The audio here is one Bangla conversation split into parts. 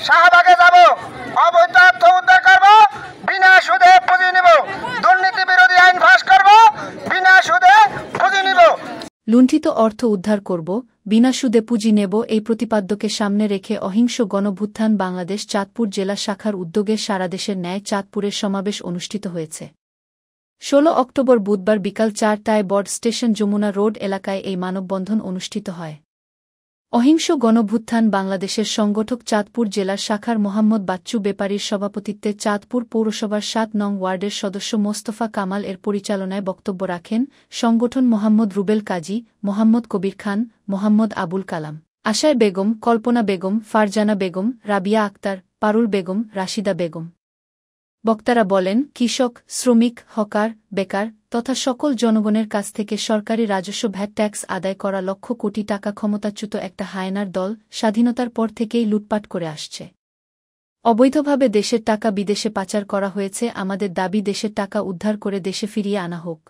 শাহবাগে যাব, অবৈধ অর্থ উদ্ধার করব, বিনা সুদে পুঁজি নিব, দুর্নীতি বিরোধী আইন পাস করব, বিনা সুদে পুঁজি নিব। লুণ্ঠিত অর্থ উদ্ধার করব, বিনা সুদে পুঁজি নেব এই প্রতিপাদ্যকে সামনে রেখে অহিংস গণভ্যুত্থান বাংলাদেশ চাঁদপুর জেলা শাখার উদ্যোগে সারা দেশের ন্যায় চাঁদপুরের সমাবেশ অনুষ্ঠিত হয়েছে। ১৬ অক্টোবর বুধবার বিকাল ৪টায় বর্ড স্টেশন যমুনা রোড এলাকায় এই মানববন্ধন অনুষ্ঠিত হয়। অহিংস গণভ্যুত্থান বাংলাদেশের সংগঠক চাঁদপুর জেলার শাখার মোহাম্মদ বাচ্চু বেপারীর সভাপতিত্বে চাঁদপুর পৌরসভার ৭ নং ওয়ার্ডের সদস্য মোস্তফা কামাল এর পরিচালনায় বক্তব্য রাখেন সংগঠন মোহাম্মদ রুবেল কাজী, মোহাম্মদ কবির খান, মোহাম্মদ আবুল কালাম, আশায় বেগম, কল্পনা বেগম, ফারজানা বেগম, রাবিয়া আক্তার, পারুল বেগম, রাশিদা বেগম। বক্তারা বলেন, কৃষক, শ্রমিক, হকার, বেকার তথা সকল জনগণের কাছ থেকে সরকারি রাজস্ব ভ্যাট ট্যাক্স আদায় করা লক্ষ কোটি টাকা ক্ষমতাচ্যুত একটা হায়নার দল স্বাধীনতার পর থেকেই লুটপাট করে আসছে। অবৈধভাবে দেশের টাকা বিদেশে পাচার করা হয়েছে। আমাদের দাবি দেশের টাকা উদ্ধার করে দেশে ফিরিয়ে আনা হোক।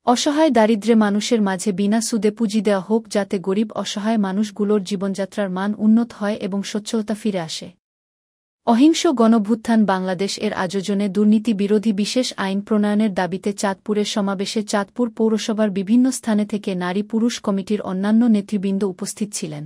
অসহায় দারিদ্র্যে মানুষের মাঝে বিনা সুদে পুঁজি দেওয়া হোক, যাতে গরিব অসহায় মানুষগুলোর জীবনযাত্রার মান উন্নত হয় এবং সচ্ছলতা ফিরে আসে। অহিংস গণভ্যুত্থান বাংলাদেশ এর আয়োজনে দুর্নীতি বিরোধী বিশেষ আইন প্রণয়নের দাবিতে চাঁদপুরের সমাবেশে চাঁদপুর পৌরসভার বিভিন্ন স্থানে থেকে নারী পুরুষ কমিটির অন্যান্য নেতৃবৃন্দ উপস্থিত ছিলেন।